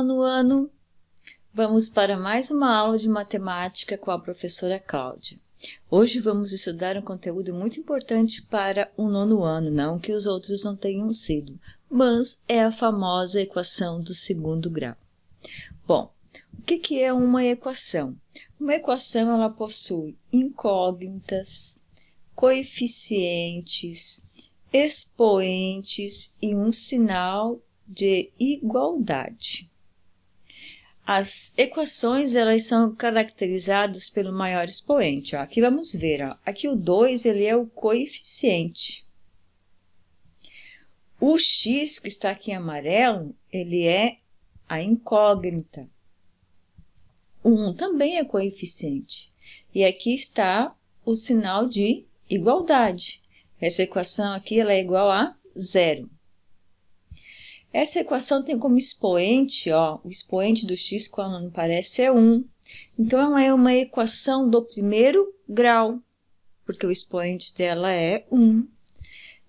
nono ano! Vamos para mais uma aula de matemática com a professora Cláudia. Hoje vamos estudar um conteúdo muito importante para o nono ano, não que os outros não tenham sido, mas é a famosa equação do segundo grau. Bom, o que é uma equação? Uma equação ela possui incógnitas, coeficientes, expoentes e um sinal de igualdade. As equações elas são caracterizadas pelo maior expoente. Ó. Aqui vamos ver, ó. Aqui o 2 ele é o coeficiente. O x, que está aqui em amarelo, ele é a incógnita. O 1 também é coeficiente. E aqui está o sinal de igualdade. Essa equação aqui ela é igual a 0. Essa equação tem como expoente, ó, o expoente do x, quando não parece, é 1. Então, ela é uma equação do primeiro grau, porque o expoente dela é 1.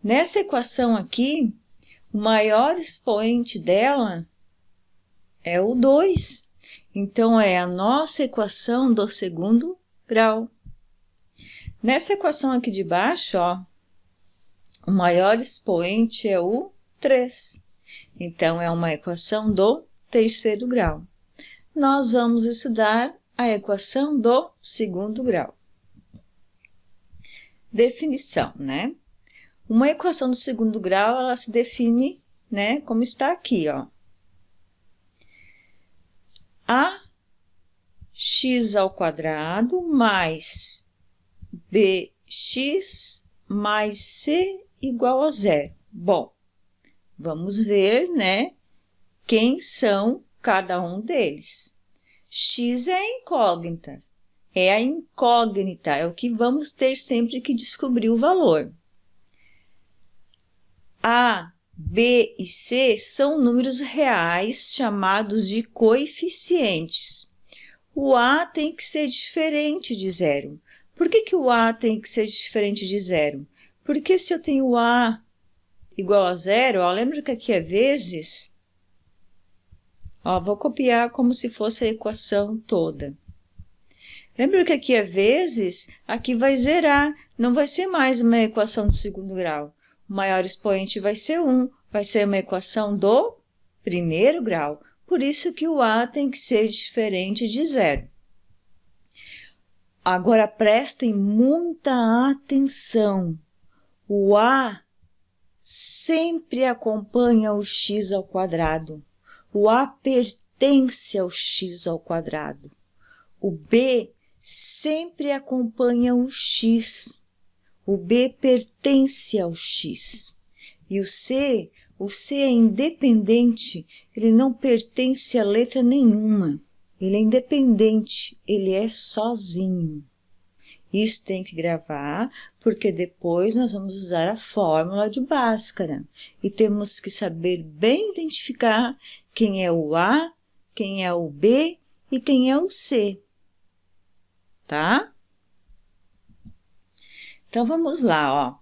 Nessa equação aqui, o maior expoente dela é o 2. Então, é a nossa equação do segundo grau. Nessa equação aqui de baixo, ó, o maior expoente é o 3. Então, é uma equação do terceiro grau. Nós vamos estudar a equação do segundo grau. Definição, né? Uma equação do segundo grau, ela se define, né, como está aqui, ó. Ax² mais bx mais c igual a 0. Bom, vamos ver, né, quem são cada um deles. X é a incógnita. É o que vamos ter sempre que descobrir o valor. A, B e C são números reais chamados de coeficientes. O A tem que ser diferente de 0. Por que o A tem que ser diferente de 0? Porque se eu tenho o A igual a 0, ó, lembra que aqui é vezes? Ó, vou copiar como se fosse a equação toda. Lembra que aqui é vezes? Aqui vai zerar, não vai ser mais uma equação do segundo grau. O maior expoente vai ser 1, vai ser uma equação do primeiro grau. Por isso que o A tem que ser diferente de 0. Agora, prestem muita atenção. O A sempre acompanha o x². O A pertence ao x². O B sempre acompanha o x. O B pertence ao x. E o C é independente, ele não pertence a letra nenhuma. Ele é independente, ele é sozinho. Isso tem que gravar, porque depois nós vamos usar a fórmula de Bhaskara. E temos que saber bem identificar quem é o A, quem é o B e quem é o C. Tá? Então, vamos lá, ó.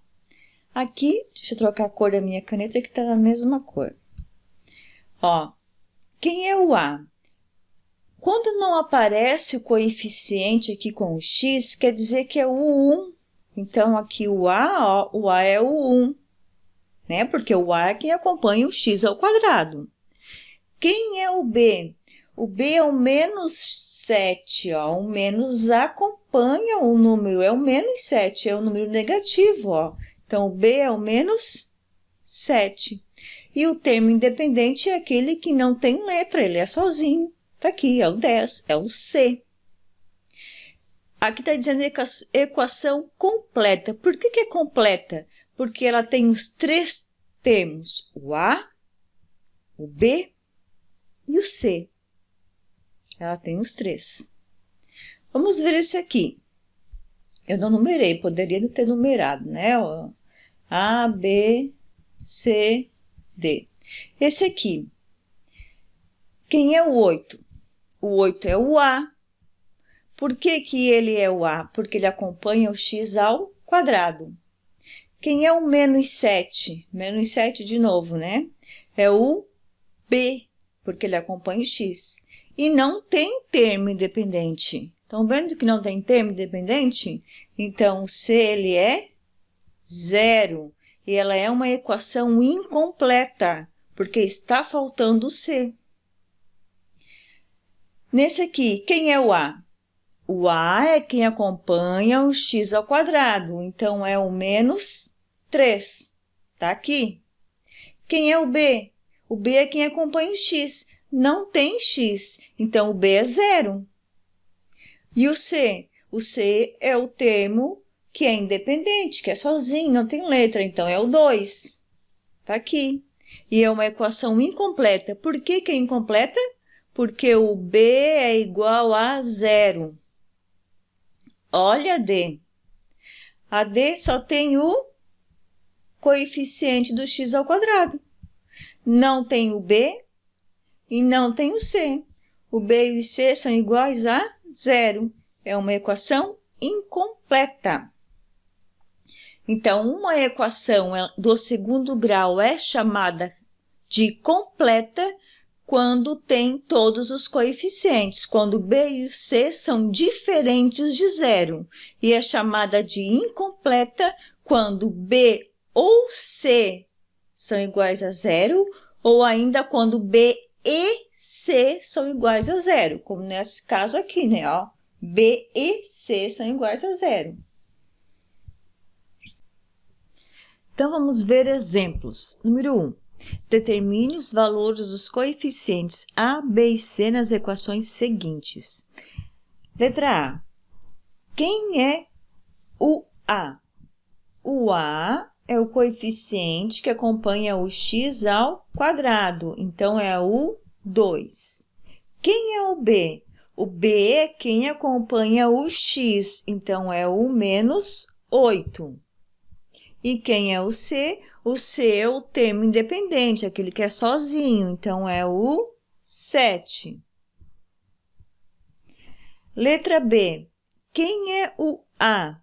Aqui, deixa eu trocar a cor da minha caneta que está na mesma cor. Ó, quem é o A? Quando não aparece o coeficiente aqui com o x, quer dizer que é o 1. Então, aqui o A, ó, o A é o 1, né? Porque o A é quem acompanha o x². Quem é o B? O B é o menos 7, ó. O menos acompanha o número, é o menos 7, é o número negativo, ó. Então, o B é o menos 7. E o termo independente é aquele que não tem letra, ele é sozinho. Tá aqui, é o 10, é o C. Aqui está dizendo equação completa. Por que é completa? Porque ela tem os 3 termos, o A, o B e o C. Ela tem os 3. Vamos ver esse aqui. Eu não numerei, poderia não ter numerado, né? A, B, C, D. Esse aqui. Quem é o 8? O 8 é o A. Por que ele é o A? Porque ele acompanha o x². Quem é o menos 7? Menos 7 de novo, né? É o B. porque ele acompanha o x. E não tem termo independente. Estão vendo que não tem termo independente? Então, o c ele é 0. E ela é uma equação incompleta, porque está faltando o c. Nesse aqui, quem é o a? O a é quem acompanha o x ao quadrado, então é o menos 3. Está aqui. Quem é o b? O b é quem acompanha o x. Não tem x, então o b é 0. E o c? O c é o termo que é independente, que é sozinho, não tem letra, então é o 2. Está aqui. E é uma equação incompleta. Por que que é incompleta? Porque o b é igual a 0. Olha a d. A d só tem o coeficiente do x ao quadrado. Não tem o b e não tem o c. O b e o c são iguais a 0. É uma equação incompleta. Então, uma equação do segundo grau é chamada de completa quando tem todos os coeficientes, quando b e o c são diferentes de 0. E é chamada de incompleta quando b ou c são iguais a 0, ou ainda quando b e c são iguais a 0, como nesse caso aqui, né? Ó, b e c são iguais a 0. Então, vamos ver exemplos. Número 1. Determine os valores dos coeficientes a, b e c nas equações seguintes. Letra A. Quem é o a? O a é o coeficiente que acompanha o x ao quadrado, então é o 2. Quem é o b? O b é quem acompanha o x, então é o menos 8. E quem é o c? O c é o termo independente, aquele que é sozinho, então é o 7. Letra B. Quem é o a?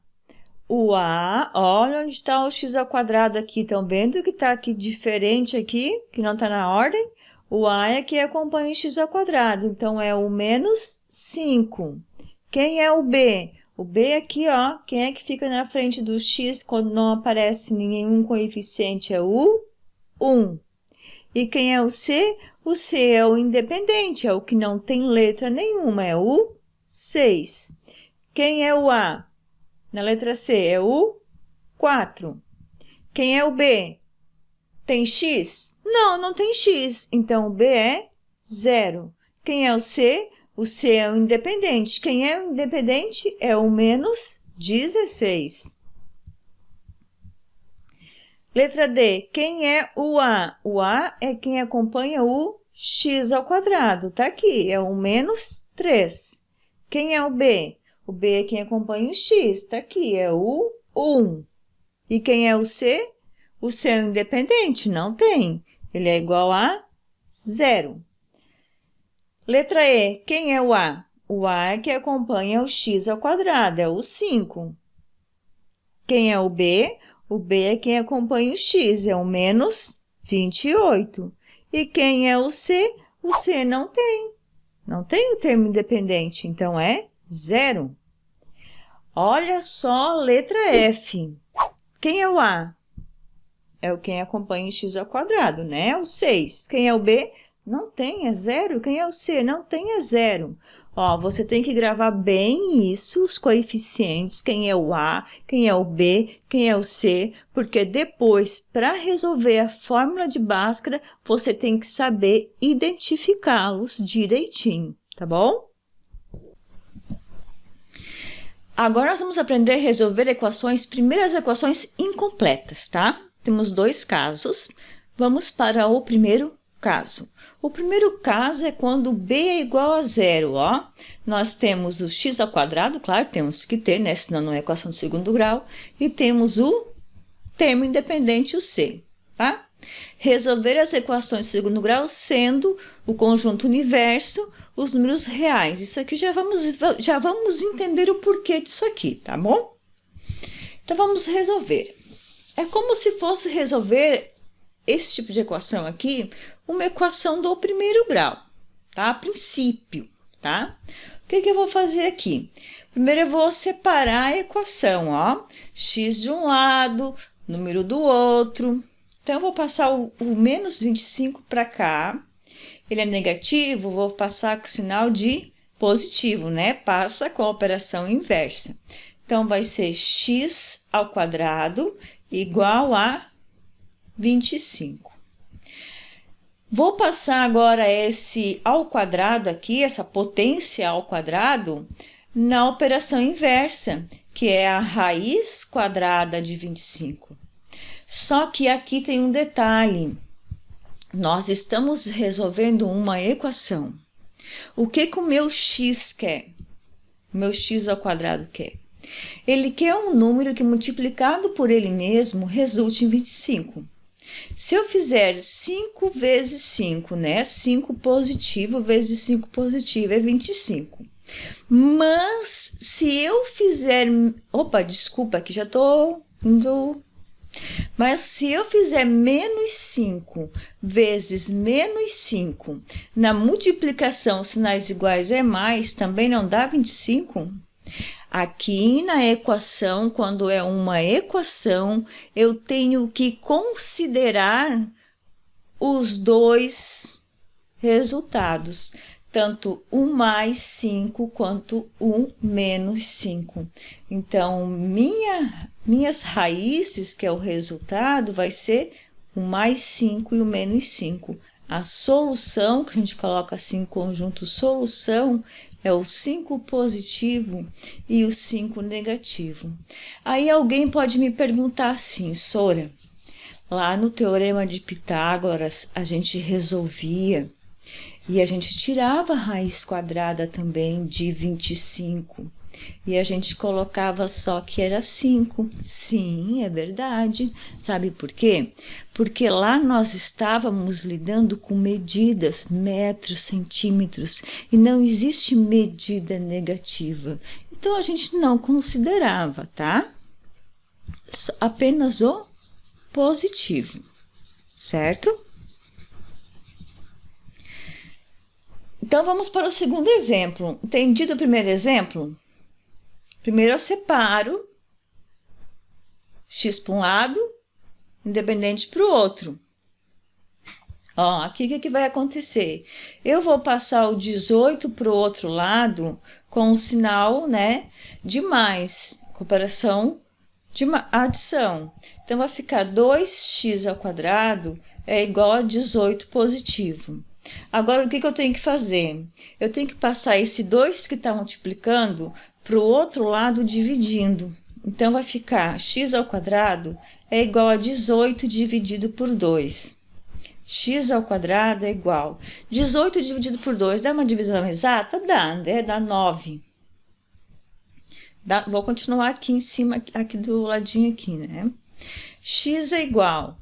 O a, olha onde está o x ao quadrado aqui, estão vendo que está aqui diferente aqui, que não está na ordem? O a é que acompanha o x ao quadrado, então é o menos 5. Quem é o b? O b aqui, ó, quem é que fica na frente do x quando não aparece nenhum coeficiente? É o 1. E quem é o c? O c é o independente, é o que não tem letra nenhuma, é o 6. Quem é o a? Na letra C é o 4. Quem é o b? Tem x? Não, não tem x, então o b é 0. Quem é o c? O c é o independente. Quem é o independente? É o menos 16. Letra D. Quem é o a? O a é quem acompanha o x ao quadrado. Tá aqui, é o menos 3. Quem é o b? O b é quem acompanha o x. Tá aqui, é o 1. E quem é o c? O c é o independente? Não tem. Ele é igual a 0. Letra E. Quem é o a? O a é que acompanha o x ao quadrado, é o 5. Quem é o b? O b é quem acompanha o x, é o menos 28. E quem é o c? O c não tem. Não tem o termo independente, então é 0. Olha só a letra F. Quem é o a? É o quem acompanha o x ao quadrado, né? O 6. Quem é o b? Não tem, é 0. Quem é o c? Não tem, é 0. Ó, você tem que gravar bem isso, os coeficientes, quem é o a, quem é o b, quem é o c, porque depois, para resolver a fórmula de Bhaskara, você tem que saber identificá-los direitinho, tá bom? Agora, nós vamos aprender a resolver equações, primeiras equações incompletas, tá? Temos 2 casos. Vamos para o primeiro caso. O primeiro caso é quando b é igual a 0, ó. Nós temos o x ao quadrado, claro, temos que ter, né? Senão não é equação de segundo grau. E temos o termo independente, o c, tá? Resolver as equações de segundo grau sendo o conjunto universo, os números reais. Isso aqui já vamos entender o porquê disso aqui, tá bom? Então, vamos resolver. É como se fosse resolver esse tipo de equação aqui uma equação do primeiro grau, tá? A princípio, tá? O que eu vou fazer aqui? Primeiro eu vou separar a equação, ó. X de um lado, número do outro. Então, eu vou passar o menos 25 para cá. Ele é negativo, vou passar com o sinal de positivo, né? Passa com a operação inversa. Então, vai ser x ao quadrado igual a 25. Vou passar agora esse ao quadrado aqui, essa potência ao quadrado, na operação inversa, que é a raiz quadrada de 25. Só que aqui tem um detalhe. Nós estamos resolvendo uma equação. O que o meu x quer? O meu x ao quadrado quer? Ele quer um número que multiplicado por ele mesmo resulte em 25. Se eu fizer 5 vezes 5, né? 5 positivo vezes 5 positivo é 25. Mas se eu fizer... Opa, desculpa, que já estou indo... Mas se eu fizer menos 5 vezes menos 5, na multiplicação sinais iguais é mais, também não dá 25? Aqui na equação, quando é uma equação, eu tenho que considerar os dois resultados, tanto 1 mais 5 quanto 1 menos 5. Então, minhas raízes, que é o resultado, vai ser o mais 5 e o menos 5. A solução, que a gente coloca assim, conjunto solução, é o 5 positivo e o 5 negativo. Aí alguém pode me perguntar assim, Sora, lá no Teorema de Pitágoras a gente resolvia e a gente tirava a raiz quadrada também de 25. E a gente colocava só que era 5. Sim, é verdade. Sabe por quê? Porque lá nós estávamos lidando com medidas, metros, centímetros, e não existe medida negativa. Então, a gente não considerava, tá? Apenas o positivo, certo? Então, vamos para o segundo exemplo. Entendido o primeiro exemplo? Primeiro eu separo x para um lado, independente para o outro. Ó, aqui o que vai acontecer? Eu vou passar o 18 para o outro lado com o sinal, né, de mais, comparação de adição. Então, vai ficar 2x ao quadrado é igual a 18 positivo. Agora, o que eu tenho que fazer? Eu tenho que passar esse 2 que está multiplicando para o outro lado dividindo. Então, vai ficar x ao quadrado é igual a 18 dividido por 2. X ao quadrado é igual. 18 dividido por 2 dá uma divisão exata? Dá, né? Dá 9. Vou continuar aqui em cima, aqui do ladinho aqui, né? X é igual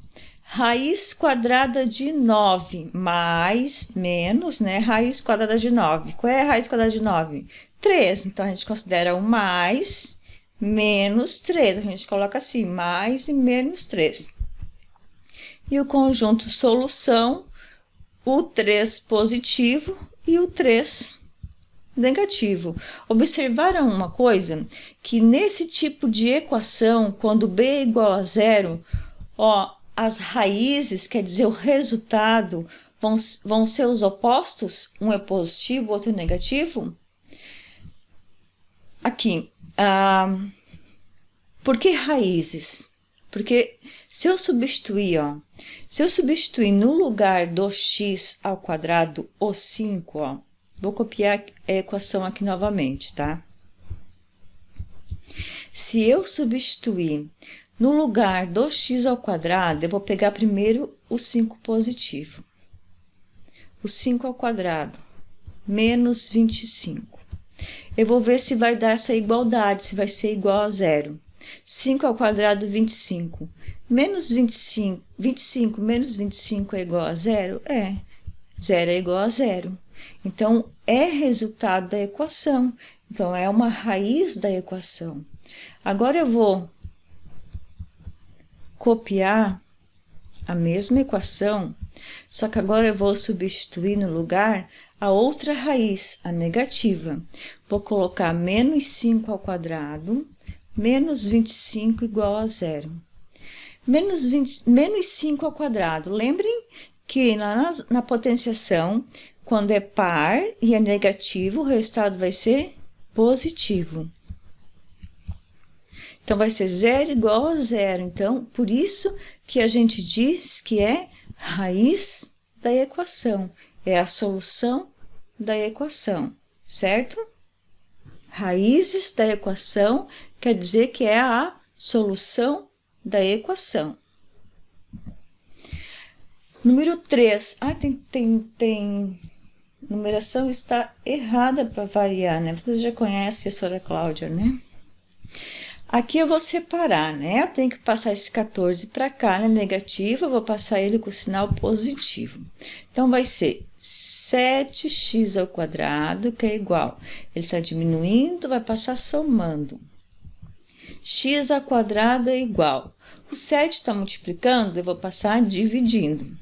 raiz quadrada de 9 mais, menos, né? Raiz quadrada de 9. Qual é a raiz quadrada de 9? 3. Então, a gente considera o mais, menos 3. A gente coloca assim, mais e menos 3. E o conjunto solução, o 3 positivo e o 3 negativo. Observaram uma coisa? Que nesse tipo de equação, quando b é igual a zero, ó, as raízes, quer dizer, o resultado, vão ser os opostos? Um é positivo, o outro é negativo? Aqui, por que raízes? Porque se eu substituir, ó, no lugar do x ao quadrado o 5, ó, vou copiar a equação aqui novamente, tá? Se eu substituir no lugar do x ao quadrado, eu vou pegar primeiro o 5 positivo. O 5 ao quadrado, menos 25. Eu vou ver se vai dar essa igualdade, se vai ser igual a zero. 5 ao quadrado, 25. Menos 25, 25 menos 25 é igual a zero? É. Zero é igual a zero. Então, é resultado da equação. Então, é uma raiz da equação. Agora, eu vou copiar a mesma equação, só que agora eu vou substituir no lugar a outra raiz, a negativa. Vou colocar menos 5 ao quadrado, menos 25 igual a zero. Menos 5 ao quadrado. Lembrem que na potenciação, quando é par e é negativo, o resultado vai ser positivo. Então, vai ser zero igual a zero. Então, por isso que a gente diz que é raiz da equação. É a solução da equação, certo? Raízes da equação quer dizer que é a solução da equação. Número 3. Tem numeração está errada para variar, né? Vocês já conhecem a senhora Cláudia, né? Aqui eu vou separar, né? Eu tenho que passar esse 14 para cá, na negativa, eu vou passar ele com o sinal positivo. Então, vai ser 7x ao quadrado, que é igual. Ele está diminuindo, vai passar somando. X ao quadrado é igual. O 7 está multiplicando, eu vou passar dividindo.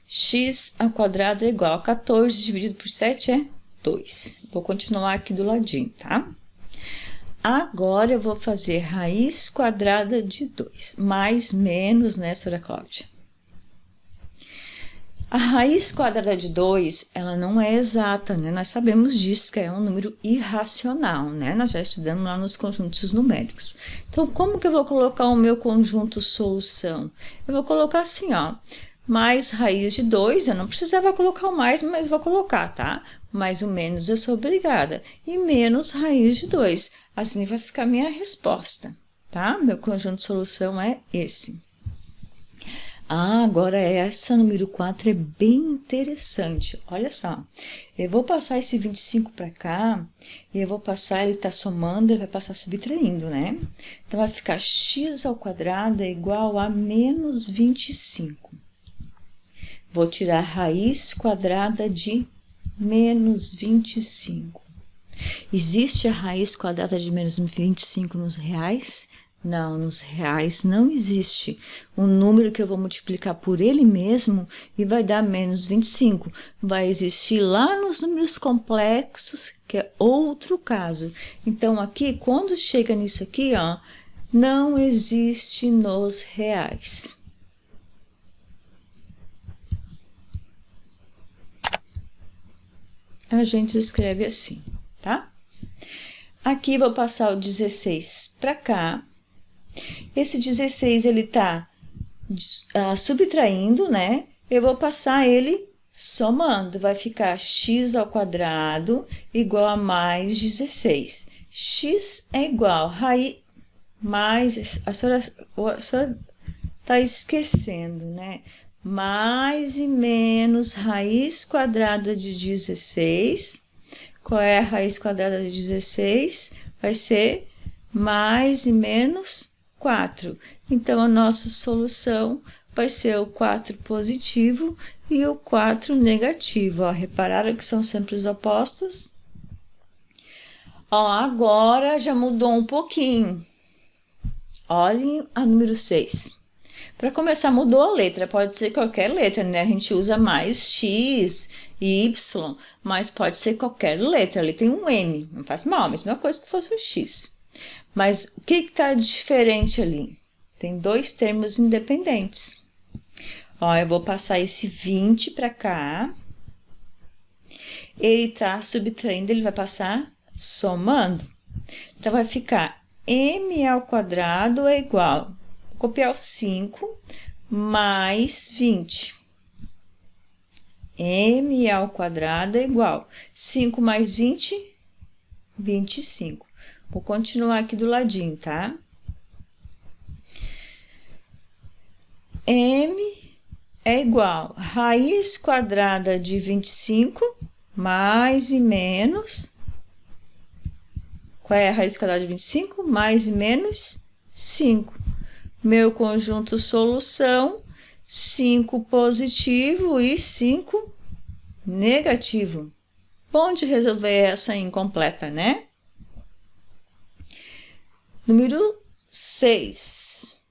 X ao quadrado é igual a 14 dividido por 7 é 2. Vou continuar aqui do ladinho, tá? Agora, eu vou fazer raiz quadrada de 2, mais menos, né, senhora Cláudia? A raiz quadrada de 2, ela não é exata, né? Nós sabemos disso, que é um número irracional, né? Nós já estudamos lá nos conjuntos numéricos. Então, como que eu vou colocar o meu conjunto solução? Eu vou colocar assim, ó, mais raiz de 2, eu não precisava colocar o mais, mas vou colocar, tá? Mais o menos eu sou obrigada. E menos raiz de 2. Assim vai ficar a minha resposta, tá? Meu conjunto de solução é esse. Agora essa número 4 é bem interessante. Olha só, eu vou passar esse 25 para cá, e eu vou passar, ele está somando, ele vai passar subtraindo, né? Então, vai ficar x ao quadrado é igual a menos 25. Vou tirar a raiz quadrada de menos 25. Existe a raiz quadrada de menos 25 nos reais? Não, nos reais não existe. O número que eu vou multiplicar por ele mesmo e vai dar menos 25. Vai existir lá nos números complexos, que é outro caso. Então, aqui, quando chega nisso aqui, ó, não existe nos reais. A gente escreve assim, tá? Aqui vou passar o 16 para cá. Esse 16, ele tá subtraindo, né? Eu vou passar ele somando. Vai ficar x ao quadrado igual a mais 16. X é igual raiz mais... A senhora tá esquecendo, né? Mais e menos raiz quadrada de 16. Qual é a raiz quadrada de 16? Vai ser mais e menos 4. Então, a nossa solução vai ser o 4 positivo e o 4 negativo. Ó, repararam que são sempre os opostos? Ó, agora já mudou um pouquinho. Olhem a número 6. Para começar, mudou a letra, pode ser qualquer letra, né? A gente usa mais X, Y, mas pode ser qualquer letra. Ali tem um M, não faz mal, a mesma coisa que fosse um X. Mas o que está diferente ali? Tem dois termos independentes. Ó, eu vou passar esse 20 para cá. Ele está subtraindo, ele vai passar somando. Então, vai ficar m ao quadrado é igual... Vou copiar o 5 mais 20. M ao quadrado é igual. 5 mais 20, 25. Vou continuar aqui do ladinho, tá? M é igual a raiz quadrada de 25 mais e menos... Qual é a raiz quadrada de 25? Mais e menos 5. Meu conjunto solução, 5 positivo e 5 negativo. Bom de resolver essa incompleta, né? Número 6.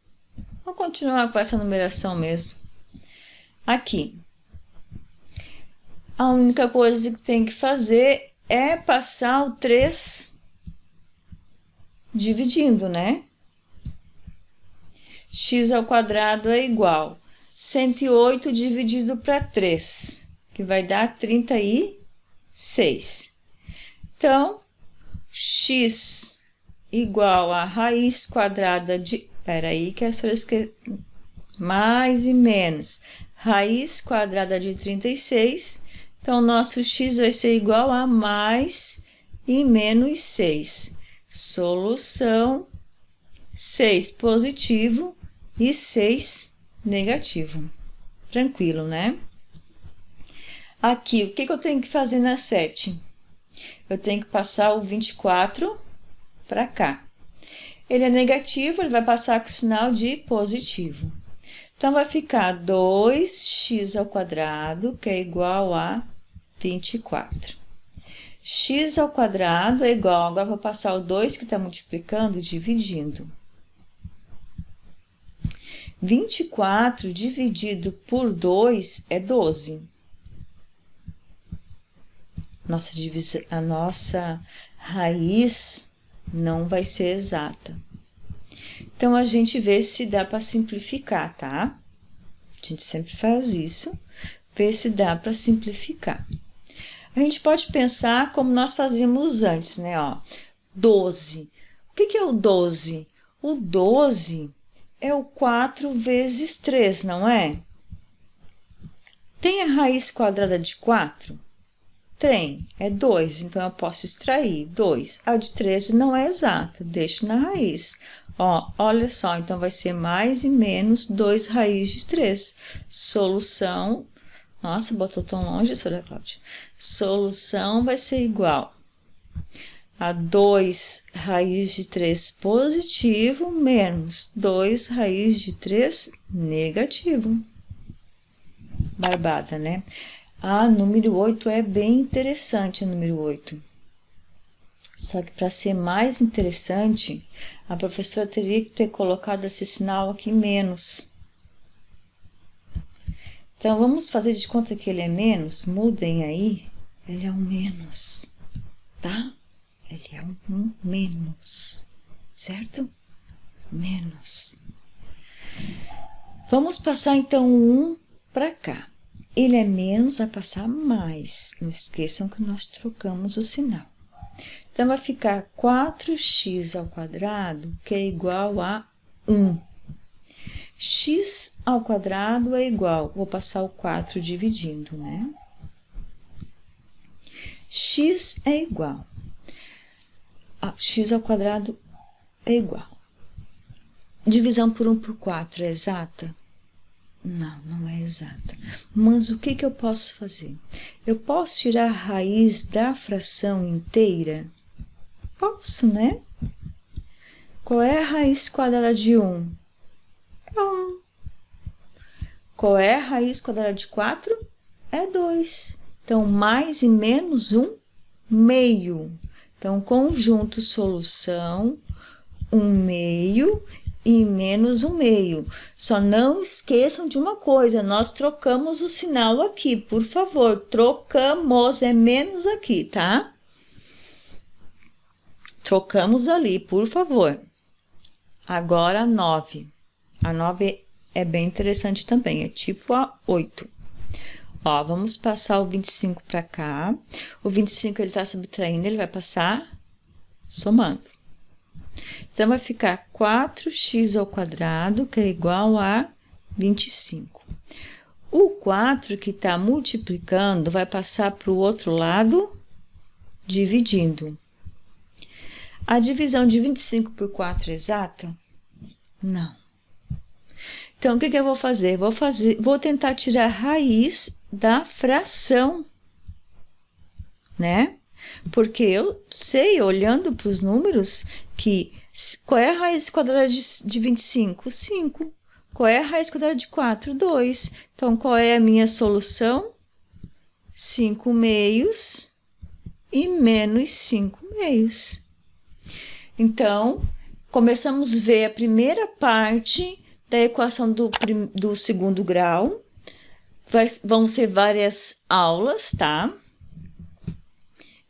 Vou Vamos continuar com essa numeração mesmo. Aqui. A única coisa que tem que fazer é passar o 3 dividindo, né? X ao quadrado é igual 108 dividido para 3, que vai dar 36. Então, x igual a raiz quadrada de... Espera aí que é só esquecer. Mais e menos. Raiz quadrada de 36. Então, nosso x vai ser igual a mais e menos 6. Solução 6 positivo e 6 negativo. Tranquilo, né? Aqui, o que eu tenho que fazer na 7? Eu tenho que passar o 24 para cá. Ele é negativo, ele vai passar com sinal de positivo. Então, vai ficar 2x ao quadrado, que é igual a 24. X ao quadrado é igual, agora vou passar o 2 que está multiplicando, dividindo. 24 dividido por 2 é 12. A nossa raiz não vai ser exata. Então, a gente vê se dá para simplificar, tá? A gente sempre faz isso, vê se dá para simplificar. A gente pode pensar como nós fazíamos antes, né? Ó, 12. O que é o 12? O 12 é o 4 vezes 3, não é? Tem a raiz quadrada de 4? Tem, é 2, então eu posso extrair 2. A de 13 não é exata, deixo na raiz. Ó, olha só, então vai ser mais e menos 2 raiz de 3. Solução, nossa, botou tão longe, Sra. Cláudia. Solução vai ser igual a 2 raiz de 3 positivo menos 2 raiz de 3 negativo. Barbada, né? Ah, número 8 é bem interessante, o número 8. Só que para ser mais interessante, a professora teria que ter colocado esse sinal aqui menos. Então, vamos fazer de conta que ele é menos. Mudem aí. Ele é um menos, tá? Ele é um menos, certo? Menos. Vamos passar, então, o 1 para cá. Ele é menos, vai passar mais. Não esqueçam que nós trocamos o sinal. Então, vai ficar 4x ao quadrado, que é igual a 1. X ao quadrado é igual, vou passar o 4 dividindo, né? X é igual. X ao quadrado é igual. Divisão por 1 por 4 é exata? Não, não é exata. Mas o que eu posso fazer? Eu posso tirar a raiz da fração inteira? Posso, né? Qual é a raiz quadrada de 1? É 1. Qual é a raiz quadrada de 4? É 2. Então, mais e menos 1 meio. Então, conjunto solução, 1 meio e menos 1 meio. Só não esqueçam de uma coisa, nós trocamos o sinal aqui, por favor. Trocamos, é menos aqui, tá? Trocamos ali, por favor. Agora, 9. A 9 é bem interessante também, é tipo a 8. Ó, vamos passar o 25 para cá. O 25 ele tá subtraindo, ele vai passar somando. Então, vai ficar 4x ao quadrado, que é igual a 25. O 4 que está multiplicando vai passar para o outro lado, dividindo. A divisão de 25 por 4 é exata? Não. Então, o que eu vou fazer? Vou tentar tirar a raiz da fração, né? Porque eu sei, olhando para os números, que qual é a raiz quadrada de 25? 5. Qual é a raiz quadrada de 4? 2. Então, qual é a minha solução? 5 meios e menos 5 meios. Então, começamos a ver a primeira parte da equação do segundo grau. Vão ser várias aulas, tá?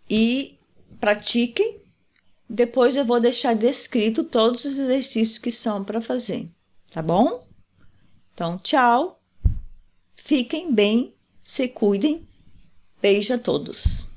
E pratiquem. Depois eu vou deixar descrito todos os exercícios que são para fazer, tá bom? Então, tchau. Fiquem bem, se cuidem. Beijo a todos.